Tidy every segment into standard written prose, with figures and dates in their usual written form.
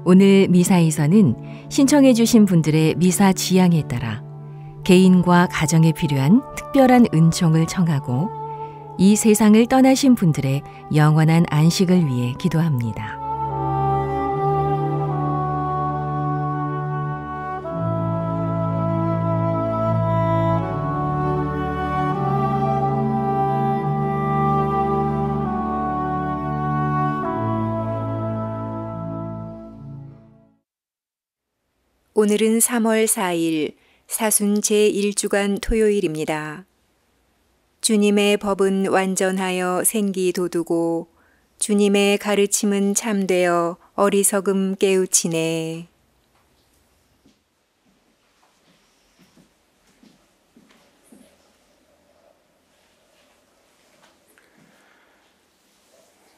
오늘 미사에서는 신청해 주신 분들의 미사 지향에 따라 개인과 가정에 필요한 특별한 은총을 청하고 이 세상을 떠나신 분들의 영원한 안식을 위해 기도합니다. 오늘은 3월 4일 사순 제1주간 토요일입니다. 주님의 법은 완전하여 생기 돋우고 주님의 가르침은 참되어 어리석음 깨우치네.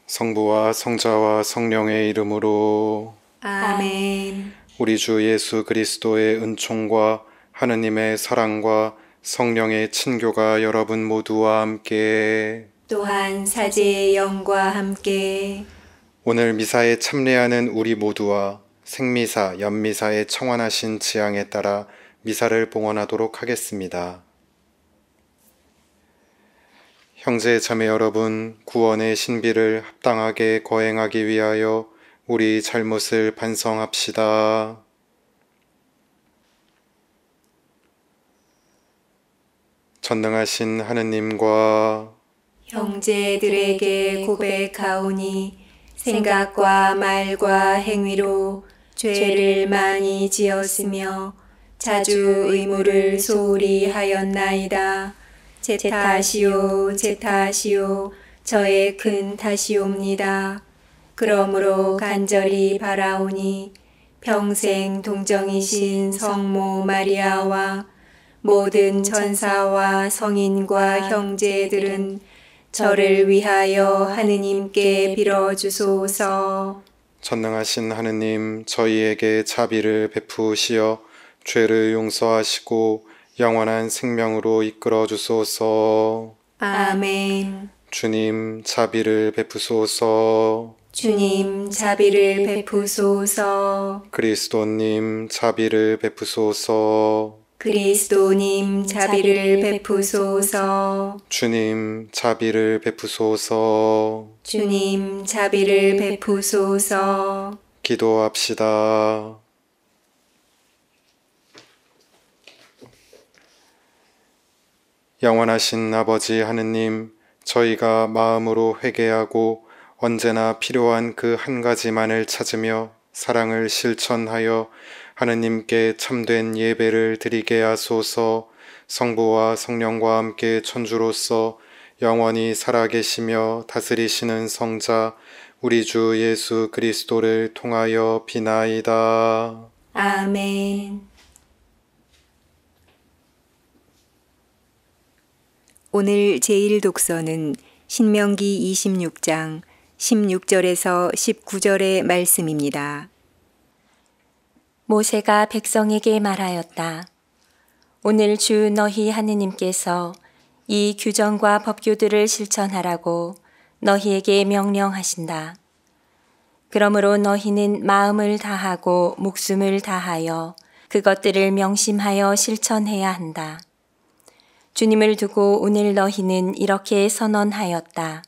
성부와 성자와 성령의 이름으로 아멘. 우리 주 예수 그리스도의 은총과 하느님의 사랑과 성령의 친교가 여러분 모두와 함께 또한 사제의 영과 함께 오늘 미사에 참례하는 우리 모두와 생미사, 연미사에 청원하신 지향에 따라 미사를 봉헌하도록 하겠습니다. 형제 자매 여러분, 구원의 신비를 합당하게 거행하기 위하여 우리 잘못을 반성합시다. 전능하신 하느님과 형제들에게 고백하오니 생각과 말과 행위로 죄를 많이 지었으며 자주 의무를 소홀히 하였나이다. 제 탓이요, 제 탓이요, 저의 큰 탓이옵니다. 그러므로 간절히 바라오니 평생 동정이신 성모 마리아와 모든 천사와 성인과 형제들은 저를 위하여 하느님께 빌어주소서. 전능하신 하느님, 저희에게 자비를 베푸시어 죄를 용서하시고 영원한 생명으로 이끌어 주소서. 아멘. 주님, 자비를 베푸소서. 주님, 자비를 베푸소서. 그리스도님, 자비를 베푸소서. 그리스도님, 자비를 베푸소서. 주님, 자비를 베푸소서. 주님, 자비를 베푸소서. 기도합시다. 영원하신 아버지 하느님, 저희가 마음으로 회개하고 언제나 필요한 그 한 가지만을 찾으며 사랑을 실천하여 하느님께 참된 예배를 드리게 하소서. 성부와 성령과 함께 천주로서 영원히 살아계시며 다스리시는 성자 우리 주 예수 그리스도를 통하여 비나이다. 아멘. 오늘 제1독서는 신명기 26장 16절에서 19절의 말씀입니다. 모세가 백성에게 말하였다. 오늘 주 너희 하느님께서 이 규정과 법규들을 실천하라고 너희에게 명령하신다. 그러므로 너희는 마음을 다하고 목숨을 다하여 그것들을 명심하여 실천해야 한다. 주님을 두고 오늘 너희는 이렇게 선언하였다.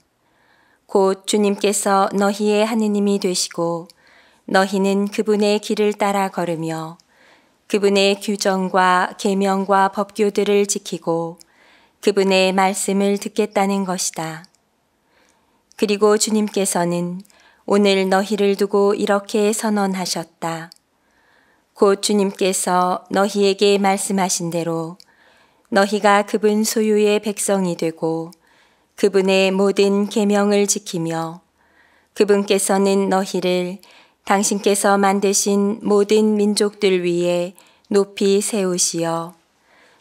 곧 주님께서 너희의 하느님이 되시고 너희는 그분의 길을 따라 걸으며 그분의 규정과 계명과 법규들을 지키고 그분의 말씀을 듣겠다는 것이다. 그리고 주님께서는 오늘 너희를 두고 이렇게 선언하셨다. 곧 주님께서 너희에게 말씀하신 대로 너희가 그분 소유의 백성이 되고 그분의 모든 계명을 지키며 그분께서는 너희를 당신께서 만드신 모든 민족들 위에 높이 세우시어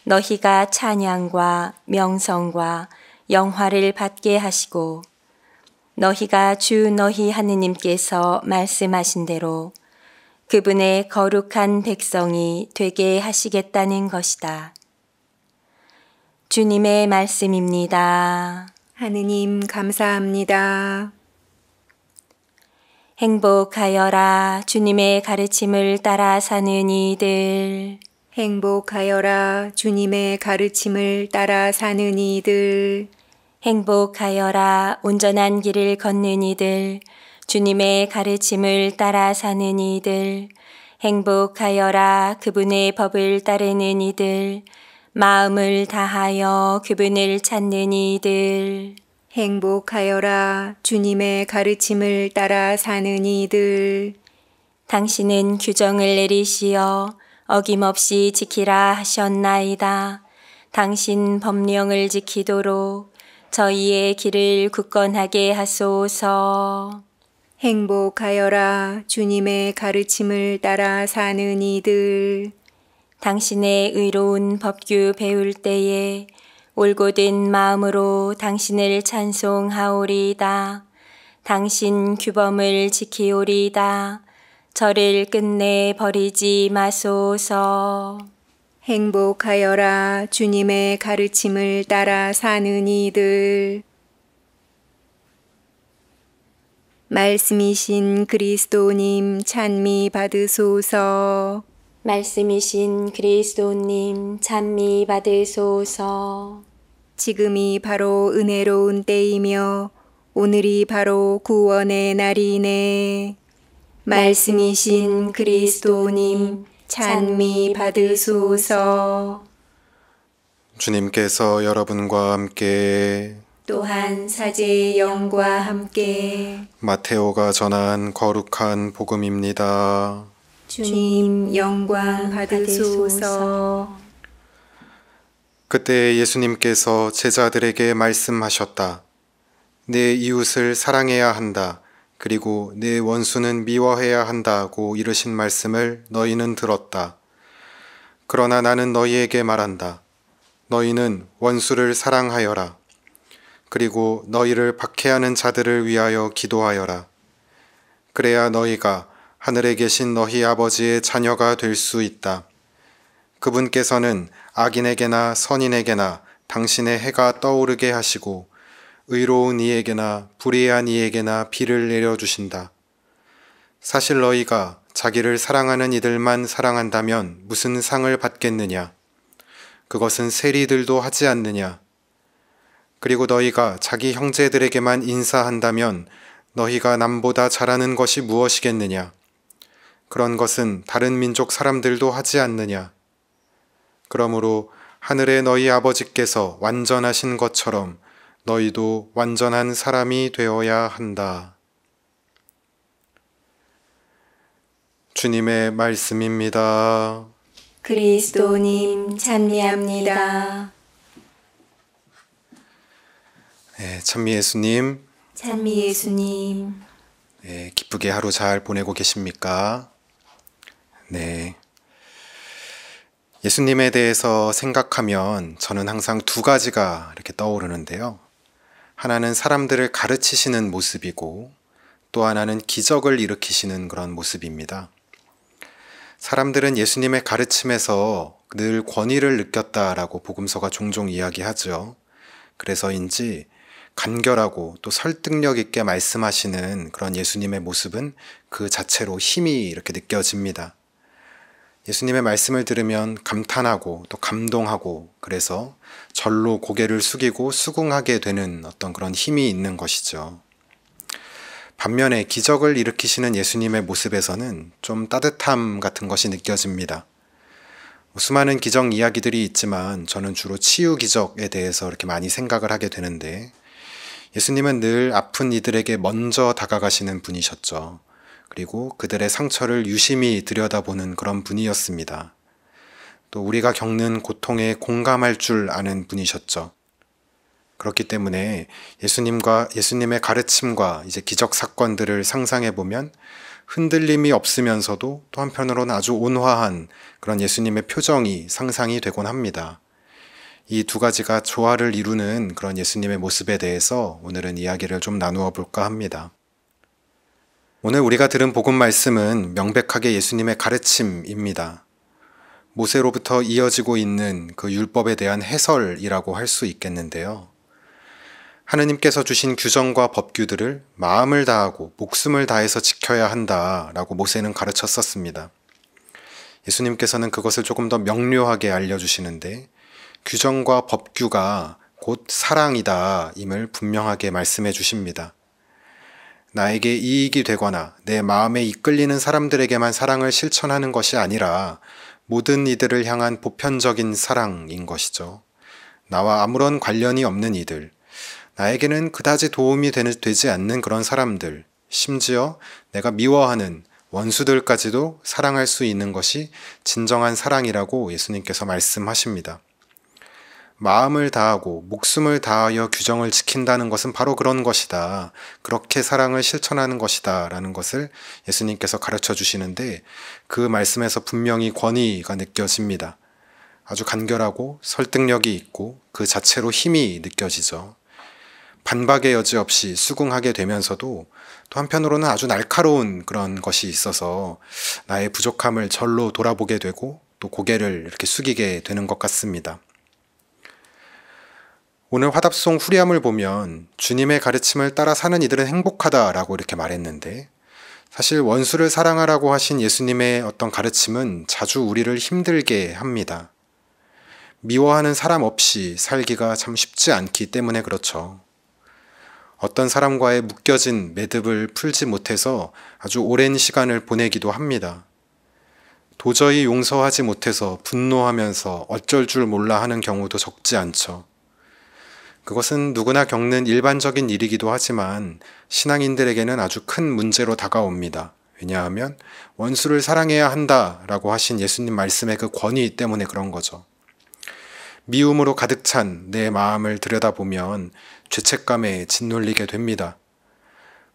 너희가 찬양과 명성과 영화를 받게 하시고 너희가 주 너희 하느님께서 말씀하신 대로 그분의 거룩한 백성이 되게 하시겠다는 것이다. 주님의 말씀입니다. 하느님 감사합니다. 행복하여라 주님의 가르침을 따라 사는 이들. 행복하여라 주님의 가르침을 따라 사는 이들. 행복하여라 온전한 길을 걷는 이들. 주님의 가르침을 따라 사는 이들. 행복하여라 그분의 법을 따르는 이들. 마음을 다하여 그분을 찾는 이들. 행복하여라 주님의 가르침을 따라 사는 이들. 당신은 규정을 내리시어 어김없이 지키라 하셨나이다. 당신 법령을 지키도록 저희의 길을 굳건하게 하소서. 행복하여라 주님의 가르침을 따라 사는 이들. 당신의 의로운 법규 배울 때에 올곧은 마음으로 당신을 찬송하오리다. 당신 규범을 지키오리다. 저를 끝내 버리지 마소서. 행복하여라 주님의 가르침을 따라 사는 이들. 말씀이신 그리스도님 찬미 받으소서. 말씀이신 그리스도님 찬미 받으소서. 지금이 바로 은혜로운 때이며 오늘이 바로 구원의 날이네. 말씀이신 그리스도님 찬미 받으소서. 주님께서 여러분과 함께 또한 사제의 영과 함께 마테오가 전한 거룩한 복음입니다. 주님 영광 받으소서. 그때 예수님께서 제자들에게 말씀하셨다. 내 이웃을 사랑해야 한다. 그리고 내 원수는 미워해야 한다고 이르신 말씀을 너희는 들었다. 그러나 나는 너희에게 말한다. 너희는 원수를 사랑하여라. 그리고 너희를 박해하는 자들을 위하여 기도하여라. 그래야 너희가 하늘에 계신 너희 아버지의 자녀가 될 수 있다. 그분께서는 악인에게나 선인에게나 당신의 해가 떠오르게 하시고 의로운 이에게나 불의한 이에게나 비를 내려주신다. 사실 너희가 자기를 사랑하는 이들만 사랑한다면 무슨 상을 받겠느냐? 그것은 세리들도 하지 않느냐? 그리고 너희가 자기 형제들에게만 인사한다면 너희가 남보다 잘하는 것이 무엇이겠느냐? 그런 것은 다른 민족 사람들도 하지 않느냐? 그러므로 하늘의 너희 아버지께서 완전하신 것처럼 너희도 완전한 사람이 되어야 한다. 주님의 말씀입니다. 그리스도님 찬미합니다. 네, 찬미 예수님. 찬미 예수님. 네, 기쁘게 하루 잘 보내고 계십니까? 네. 예수님에 대해서 생각하면 저는 항상 두 가지가 이렇게 떠오르는데요. 하나는 사람들을 가르치시는 모습이고 또 하나는 기적을 일으키시는 그런 모습입니다. 사람들은 예수님의 가르침에서 늘 권위를 느꼈다라고 복음서가 종종 이야기하죠. 그래서인지 간결하고 또 설득력 있게 말씀하시는 그런 예수님의 모습은 그 자체로 힘이 이렇게 느껴집니다. 예수님의 말씀을 들으면 감탄하고 또 감동하고 그래서 절로 고개를 숙이고 수긍하게 되는 어떤 그런 힘이 있는 것이죠. 반면에 기적을 일으키시는 예수님의 모습에서는 좀 따뜻함 같은 것이 느껴집니다. 수많은 기적 이야기들이 있지만 저는 주로 치유 기적에 대해서 이렇게 많이 생각을 하게 되는데 예수님은 늘 아픈 이들에게 먼저 다가가시는 분이셨죠. 그리고 그들의 상처를 유심히 들여다보는 그런 분이었습니다. 또 우리가 겪는 고통에 공감할 줄 아는 분이셨죠. 그렇기 때문에 예수님의 가르침과 이제 기적 사건들을 상상해 보면 흔들림이 없으면서도 또 한편으로는 아주 온화한 그런 예수님의 표정이 상상이 되곤 합니다. 이 두 가지가 조화를 이루는 그런 예수님의 모습에 대해서 오늘은 이야기를 좀 나누어 볼까 합니다. 오늘 우리가 들은 복음 말씀은 명백하게 예수님의 가르침입니다. 모세로부터 이어지고 있는 그 율법에 대한 해설이라고 할 수 있겠는데요. 하느님께서 주신 규정과 법규들을 마음을 다하고 목숨을 다해서 지켜야 한다라고 모세는 가르쳤었습니다. 예수님께서는 그것을 조금 더 명료하게 알려주시는데 규정과 법규가 곧 사랑이다 임을 분명하게 말씀해 주십니다. 나에게 이익이 되거나 내 마음에 이끌리는 사람들에게만 사랑을 실천하는 것이 아니라 모든 이들을 향한 보편적인 사랑인 것이죠. 나와 아무런 관련이 없는 이들, 나에게는 그다지 도움이 되지 않는 그런 사람들, 심지어 내가 미워하는 원수들까지도 사랑할 수 있는 것이 진정한 사랑이라고 예수님께서 말씀하십니다. 마음을 다하고 목숨을 다하여 규정을 지킨다는 것은 바로 그런 것이다. 그렇게 사랑을 실천하는 것이다. 라는 것을 예수님께서 가르쳐 주시는데 그 말씀에서 분명히 권위가 느껴집니다. 아주 간결하고 설득력이 있고 그 자체로 힘이 느껴지죠. 반박의 여지 없이 수긍하게 되면서도 또 한편으로는 아주 날카로운 그런 것이 있어서 나의 부족함을 절로 돌아보게 되고 또 고개를 이렇게 숙이게 되는 것 같습니다. 오늘 화답송 후리함을 보면 주님의 가르침을 따라 사는 이들은 행복하다라고 이렇게 말했는데 사실 원수를 사랑하라고 하신 예수님의 어떤 가르침은 자주 우리를 힘들게 합니다. 미워하는 사람 없이 살기가 참 쉽지 않기 때문에 그렇죠. 어떤 사람과의 묶여진 매듭을 풀지 못해서 아주 오랜 시간을 보내기도 합니다. 도저히 용서하지 못해서 분노하면서 어쩔 줄 몰라 하는 경우도 적지 않죠. 그것은 누구나 겪는 일반적인 일이기도 하지만 신앙인들에게는 아주 큰 문제로 다가옵니다. 왜냐하면 원수를 사랑해야 한다라고 하신 예수님 말씀의 그 권위 때문에 그런 거죠. 미움으로 가득 찬 내 마음을 들여다보면 죄책감에 짓눌리게 됩니다.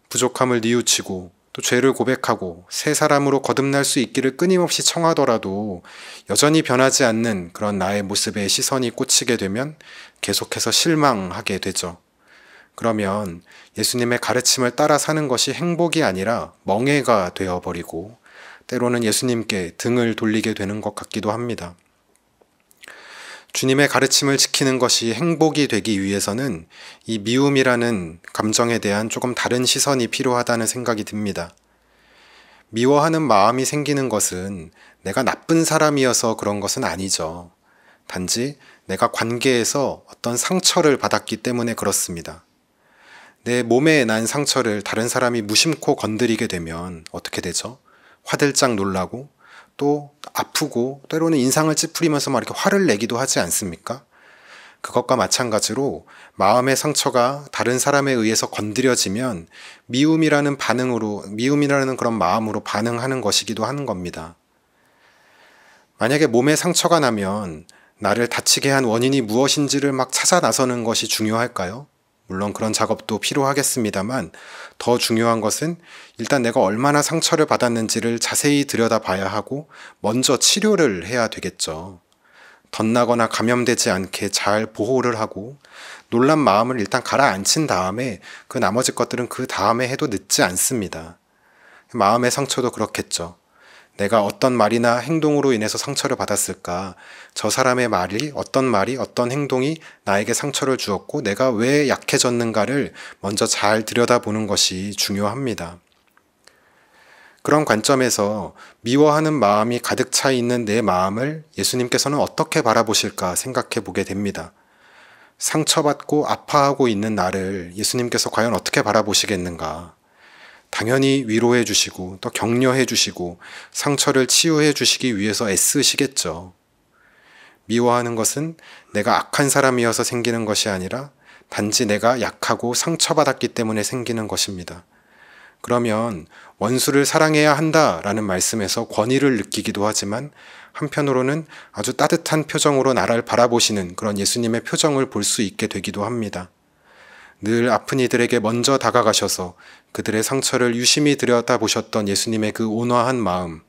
부족함을 뉘우치고 또 죄를 고백하고 새 사람으로 거듭날 수 있기를 끊임없이 청하더라도 여전히 변하지 않는 그런 나의 모습에 시선이 꽂히게 되면 계속해서 실망하게 되죠. 그러면 예수님의 가르침을 따라 사는 것이 행복이 아니라 멍해가 되어버리고 때로는 예수님께 등을 돌리게 되는 것 같기도 합니다. 주님의 가르침을 지키는 것이 행복이 되기 위해서는 이 미움이라는 감정에 대한 조금 다른 시선이 필요하다는 생각이 듭니다. 미워하는 마음이 생기는 것은 내가 나쁜 사람이어서 그런 것은 아니죠. 단지 내가 관계에서 어떤 상처를 받았기 때문에 그렇습니다. 내 몸에 난 상처를 다른 사람이 무심코 건드리게 되면 어떻게 되죠? 화들짝 놀라고 또 아프고 때로는 인상을 찌푸리면서 막 이렇게 화를 내기도 하지 않습니까? 그것과 마찬가지로 마음의 상처가 다른 사람에 의해서 건드려지면 미움이라는 그런 마음으로 반응하는 것이기도 하는 겁니다. 만약에 몸에 상처가 나면 나를 다치게 한 원인이 무엇인지를 막 찾아 나서는 것이 중요할까요? 물론 그런 작업도 필요하겠습니다만 더 중요한 것은 일단 내가 얼마나 상처를 받았는지를 자세히 들여다봐야 하고 먼저 치료를 해야 되겠죠. 덧나거나 감염되지 않게 잘 보호를 하고 놀란 마음을 일단 가라앉힌 다음에 그 나머지 것들은 그 다음에 해도 늦지 않습니다. 마음의 상처도 그렇겠죠. 내가 어떤 말이나 행동으로 인해서 상처를 받았을까? 저 사람의 말이, 어떤 행동이 나에게 상처를 주었고 내가 왜 약해졌는가를 먼저 잘 들여다보는 것이 중요합니다. 그런 관점에서 미워하는 마음이 가득 차 있는 내 마음을 예수님께서는 어떻게 바라보실까 생각해 보게 됩니다. 상처받고 아파하고 있는 나를 예수님께서 과연 어떻게 바라보시겠는가? 당연히 위로해 주시고 또 격려해 주시고 상처를 치유해 주시기 위해서 애쓰시겠죠. 미워하는 것은 내가 악한 사람이어서 생기는 것이 아니라 단지 내가 약하고 상처받았기 때문에 생기는 것입니다. 그러면 원수를 사랑해야 한다라는 말씀에서 권위를 느끼기도 하지만 한편으로는 아주 따뜻한 표정으로 나를 바라보시는 그런 예수님의 표정을 볼 수 있게 되기도 합니다. 늘 아픈 이들에게 먼저 다가가셔서 그들의 상처를 유심히 들여다보셨던 예수님의 그 온화한 마음,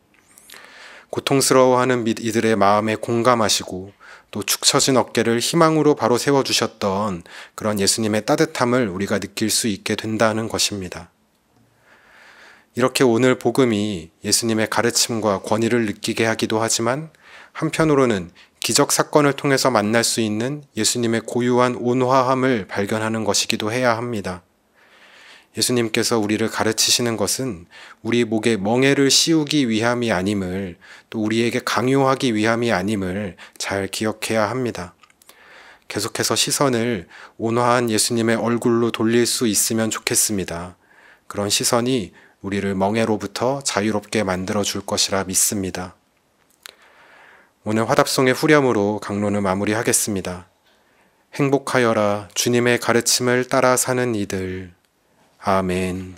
고통스러워하는 이들의 마음에 공감하시고 또 축 처진 어깨를 희망으로 바로 세워주셨던 그런 예수님의 따뜻함을 우리가 느낄 수 있게 된다는 것입니다. 이렇게 오늘 복음이 예수님의 가르침과 권위를 느끼게 하기도 하지만 한편으로는 기적 사건을 통해서 만날 수 있는 예수님의 고유한 온화함을 발견하는 것이기도 해야 합니다. 예수님께서 우리를 가르치시는 것은 우리 목에 멍에를 씌우기 위함이 아님을, 또 우리에게 강요하기 위함이 아님을 잘 기억해야 합니다. 계속해서 시선을 온화한 예수님의 얼굴로 돌릴 수 있으면 좋겠습니다. 그런 시선이 우리를 멍에로부터 자유롭게 만들어 줄 것이라 믿습니다. 오늘 화답송의 후렴으로 강론을 마무리하겠습니다. 행복하여라 주님의 가르침을 따라 사는 이들. 아멘.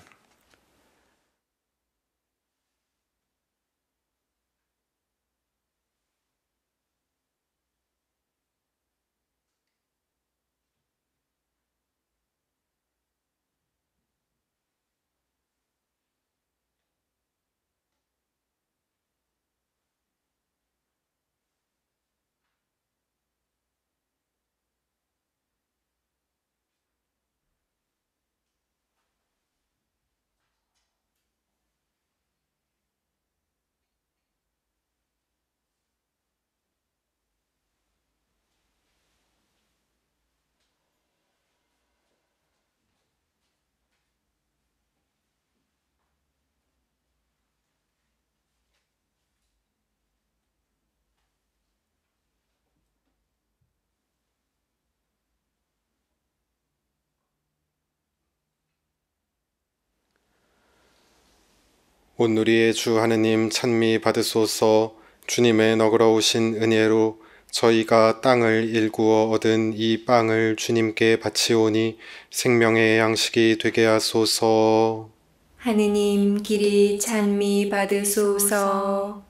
온누리의 주 하느님 찬미 받으소서. 주님의 너그러우신 은혜로 저희가 땅을 일구어 얻은 이 빵을 주님께 바치오니 생명의 양식이 되게 하소서. 하느님 길이 찬미 받으소서.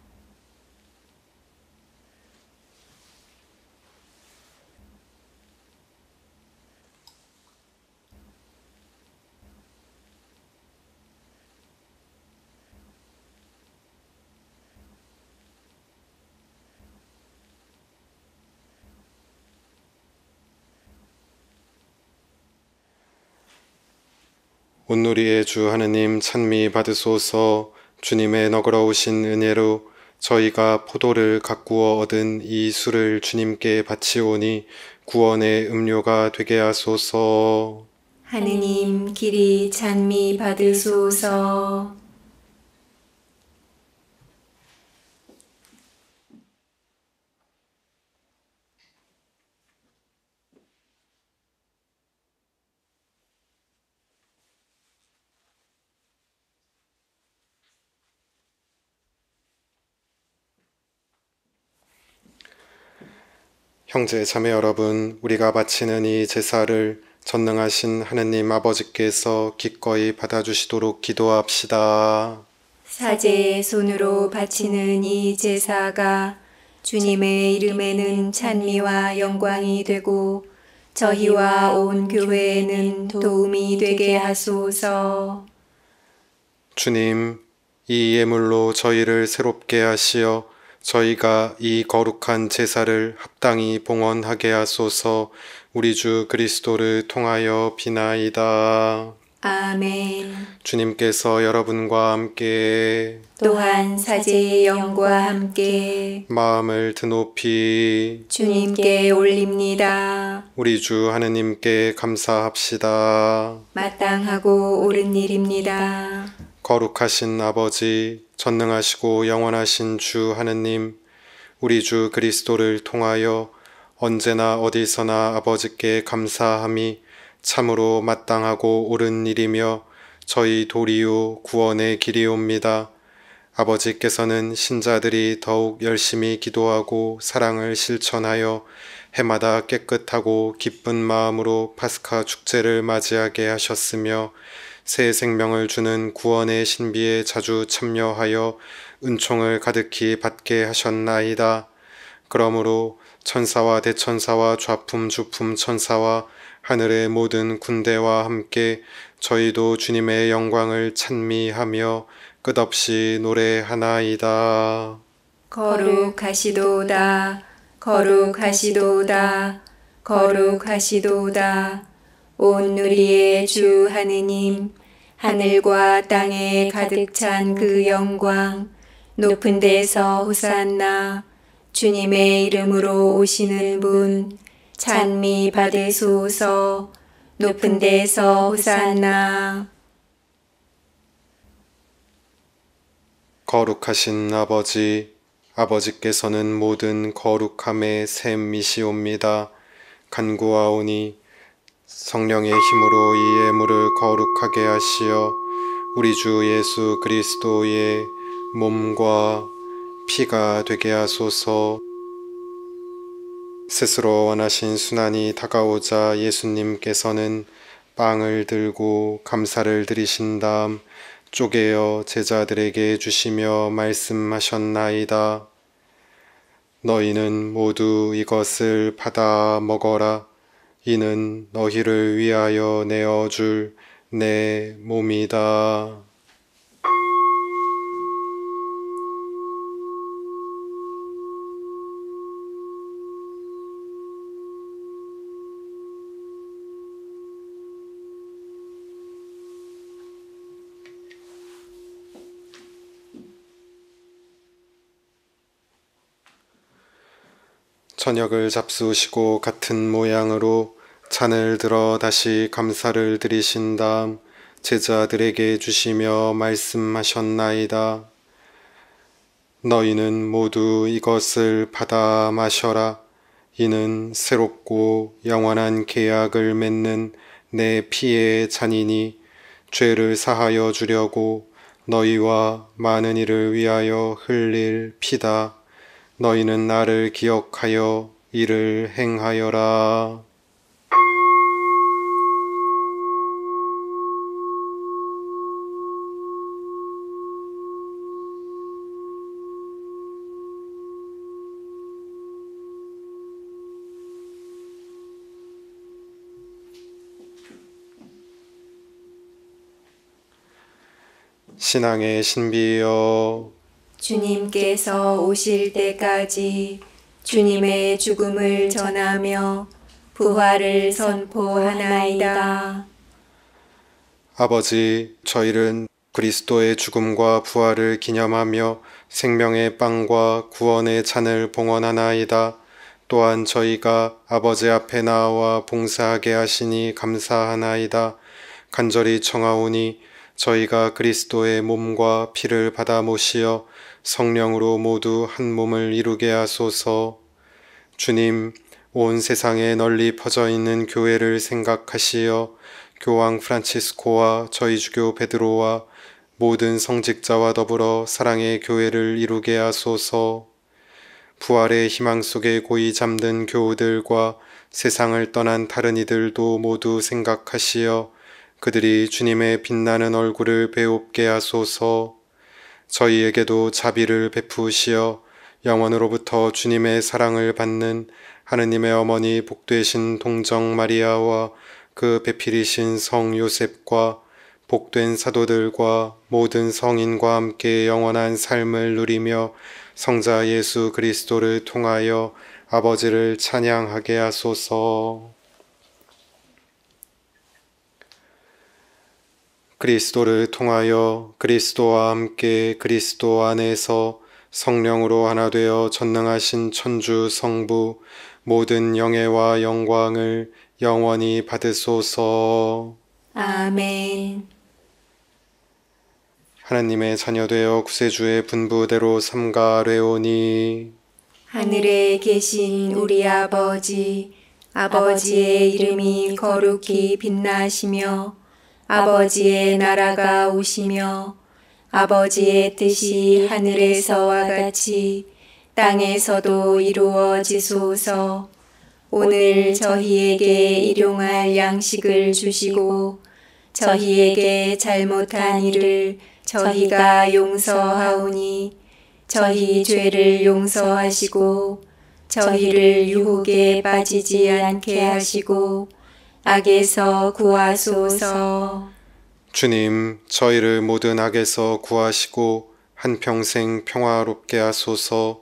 온누리의 주 하느님 찬미 받으소서. 주님의 너그러우신 은혜로 저희가 포도를 가꾸어 얻은 이 술을 주님께 바치오니 구원의 음료가 되게 하소서. 하느님 길이 찬미 받으소서. 형제 자매 여러분, 우리가 바치는 이 제사를 전능하신 하느님 아버지께서 기꺼이 받아주시도록 기도합시다. 사제의 손으로 바치는 이 제사가 주님의 이름에는 찬미와 영광이 되고 저희와 온 교회에는 도움이 되게 하소서. 주님, 이 예물로 저희를 새롭게 하시어 저희가 이 거룩한 제사를 합당히 봉헌하게 하소서. 우리 주 그리스도를 통하여 비나이다. 아멘. 주님께서 여러분과 함께 또한 사제의 영과 함께 마음을 드높이 주님께 올립니다. 우리 주 하느님께 감사합시다. 마땅하고 옳은 일입니다. 거룩하신 아버지, 전능하시고 영원하신 주 하느님, 우리 주 그리스도를 통하여 언제나 어디서나 아버지께 감사함이 참으로 마땅하고 옳은 일이며 저희 도리요 구원의 길이옵니다. 아버지께서는 신자들이 더욱 열심히 기도하고 사랑을 실천하여 해마다 깨끗하고 기쁜 마음으로 파스카 축제를 맞이하게 하셨으며 새 생명을 주는 구원의 신비에 자주 참여하여 은총을 가득히 받게 하셨나이다. 그러므로 천사와 대천사와 좌품 주품 천사와 하늘의 모든 군대와 함께 저희도 주님의 영광을 찬미하며 끝없이 노래하나이다. 거룩하시도다. 거룩하시도다. 거룩하시도다. 온누리의 주 하느님, 하늘과 땅에 가득 찬 그 영광, 높은 데서 호산나, 주님의 이름으로 오시는 분 찬미 받으소서. 높은 데서 호산나. 거룩하신 아버지, 아버지께서는 모든 거룩함의 샘이시옵니다. 간구하오니 성령의 힘으로 이 예물을 거룩하게 하시어 우리 주 예수 그리스도의 몸과 피가 되게 하소서. 스스로 원하신 순환이 다가오자 예수님께서는 빵을 들고 감사를 드리신 다음 쪼개어 제자들에게 주시며 말씀하셨나이다. 너희는 모두 이것을 받아 먹어라. 이는 너희를 위하여 내어줄 내 몸이다. 저녁을 잡수시고 같은 모양으로 잔을 들어 다시 감사를 드리신 다음 제자들에게 주시며 말씀하셨나이다. 너희는 모두 이것을 받아 마셔라. 이는 새롭고 영원한 계약을 맺는 내 피의 잔이니 죄를 사하여 주려고 너희와 많은 이를 위하여 흘릴 피다. 너희는 나를 기억하여 이를 행하여라. 신앙의 신비여, 주님께서 오실 때까지 주님의 죽음을 전하며 부활을 선포하나이다. 아버지, 저희는 그리스도의 죽음과 부활을 기념하며 생명의 빵과 구원의 잔을 봉헌하나이다. 또한 저희가 아버지 앞에 나와 봉사하게 하시니 감사하나이다. 간절히 청하오니 저희가 그리스도의 몸과 피를 받아 모시어 성령으로 모두 한 몸을 이루게 하소서. 주님, 온 세상에 널리 퍼져 있는 교회를 생각하시어 교황 프란치스코와 저희 주교 베드로와 모든 성직자와 더불어 사랑의 교회를 이루게 하소서. 부활의 희망 속에 고이 잠든 교우들과 세상을 떠난 다른 이들도 모두 생각하시어 그들이 주님의 빛나는 얼굴을 배웁게 하소서. 저희에게도 자비를 베푸시어 영원으로부터 주님의 사랑을 받는 하느님의 어머니 복되신 동정 마리아와 그 배필이신 성 요셉과 복된 사도들과 모든 성인과 함께 영원한 삶을 누리며 성자 예수 그리스도를 통하여 아버지를 찬양하게 하소서. 그리스도를 통하여 그리스도와 함께 그리스도 안에서 성령으로 하나 되어 전능하신 천주 성부 모든 영예와 영광을 영원히 받으소서. 아멘. 하나님의 자녀되어 구세주의 분부대로 삼가뢰오니 하늘에 계신 우리 아버지, 아버지의 이름이 거룩히 빛나시며 아버지의 나라가 오시며 아버지의 뜻이 하늘에서와 같이 땅에서도 이루어지소서. 오늘 저희에게 일용할 양식을 주시고 저희에게 잘못한 일을 저희가 용서하오니 저희 죄를 용서하시고 저희를 유혹에 빠지지 않게 하시고 악에서 구하소서. 주님, 저희를 모든 악에서 구하시고 한평생 평화롭게 하소서.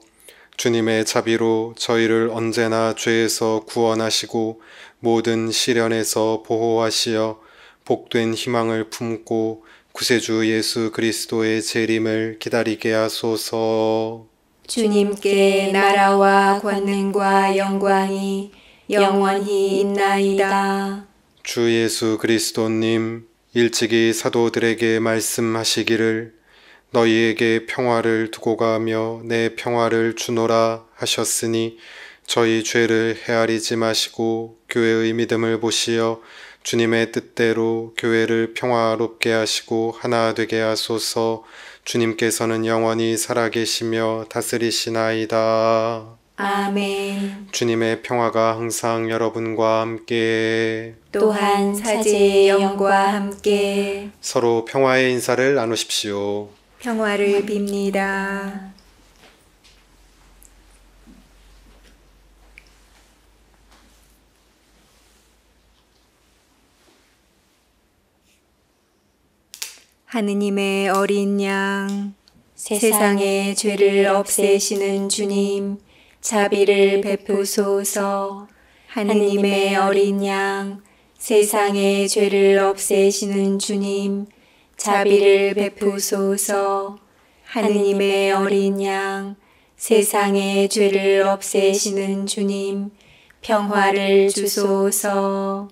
주님의 자비로 저희를 언제나 죄에서 구원하시고 모든 시련에서 보호하시어 복된 희망을 품고 구세주 예수 그리스도의 재림을 기다리게 하소서. 주님께 나라와 권능과 영광이 영원히 있나이다. 주 예수 그리스도님, 일찍이 사도들에게 말씀하시기를 너희에게 평화를 두고 가며 내 평화를 주노라 하셨으니 저희 죄를 헤아리지 마시고 교회의 믿음을 보시어 주님의 뜻대로 교회를 평화롭게 하시고 하나 되게 하소서. 주님께서는 영원히 살아계시며 다스리시나이다. 아멘. 주님의 평화가 항상 여러분과 함께 또한 사제의 영과 함께 서로 평화의 인사를 나누십시오. 평화를 빕니다. 하느님의 어린 양, 세상의 죄를 없애시는 주님, 자비를 베푸소서. 하느님의 어린 양, 세상의 죄를 없애시는 주님, 자비를 베푸소서. 하느님의 어린 양, 세상의 죄를 없애시는 주님, 평화를 주소서.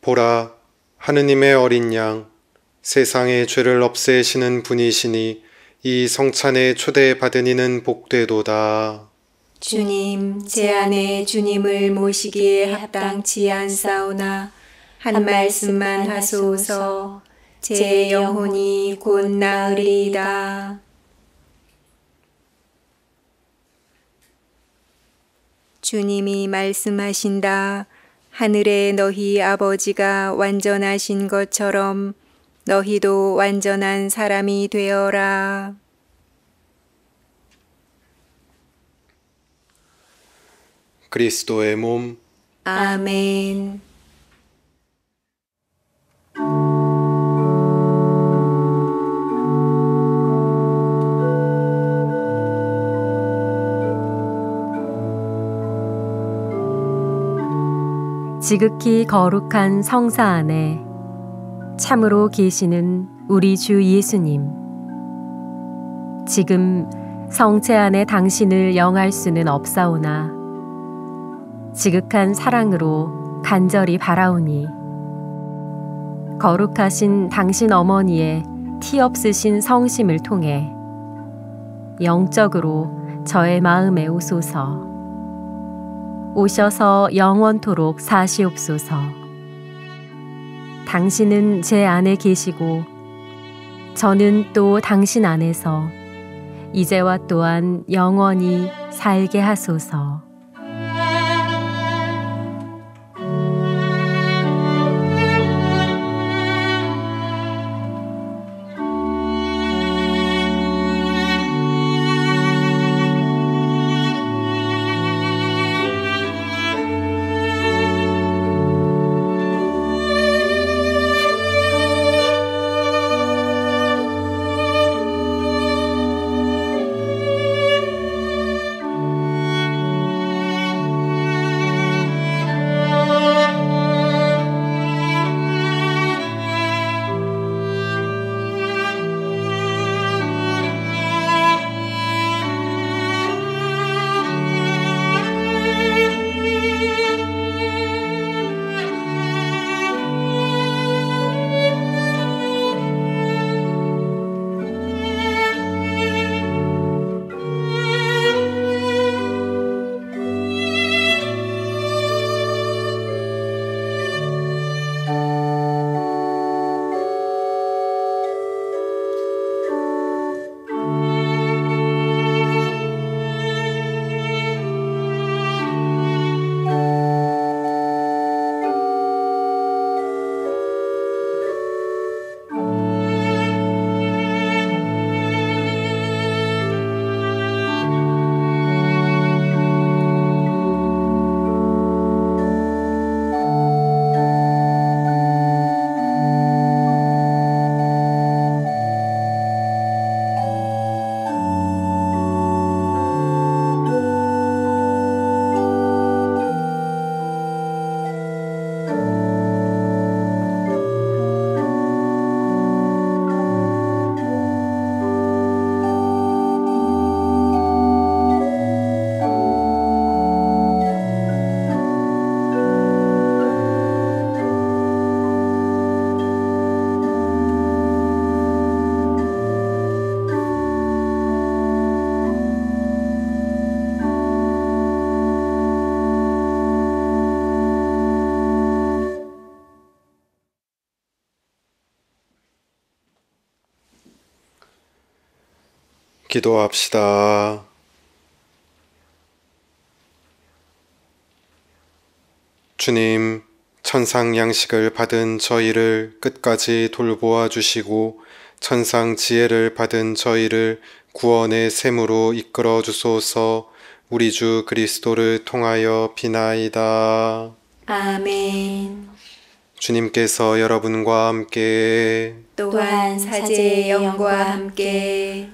보라, 하느님의 어린 양, 세상의 죄를 없애시는 분이시니 이 성찬에 초대받은 이는 복되도다. 주님, 제 안에 주님을 모시기에 합당치 않사오나 한 말씀만 하소서. 제 영혼이 곧 나으리이다. 주님이 말씀하신다. 하늘에 너희 아버지가 완전하신 것처럼 너희도 완전한 사람이 되어라. 그리스도의 몸, 아멘. 지극히 거룩한 성사 안에 참으로 계시는 우리 주 예수님. 지금 성체 안에 당신을 영할 수는 없사오나 지극한 사랑으로 간절히 바라오니 거룩하신 당신 어머니의 티 없으신 성심을 통해 영적으로 저의 마음에 오소서. 오셔서 영원토록 사시옵소서. 당신은 제 안에 계시고 저는 또 당신 안에서 이제와 또한 영원히 살게 하소서. 기도합시다. 주님, 천상 양식을 받은 저희를 끝까지 돌보아 주시고 천상 지혜를 받은 저희를 구원의 샘으로 이끌어 주소서. 우리 주 그리스도를 통하여 비나이다. 아멘. 주님께서 여러분과 함께 또한 사제의 영과 함께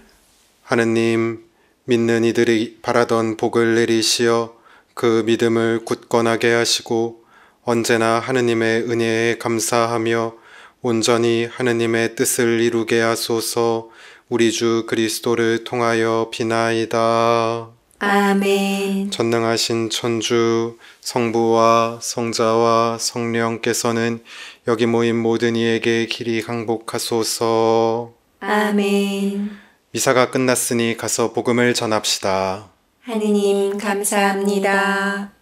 하느님, 믿는 이들이 바라던 복을 내리시어 그 믿음을 굳건하게 하시고 언제나 하느님의 은혜에 감사하며 온전히 하느님의 뜻을 이루게 하소서. 우리 주 그리스도를 통하여 비나이다. 아멘. 전능하신 천주 성부와 성자와 성령께서는 여기 모인 모든 이에게 길이 항복하소서. 아멘. 미사가 끝났으니 가서 복음을 전합시다. 하느님 감사합니다.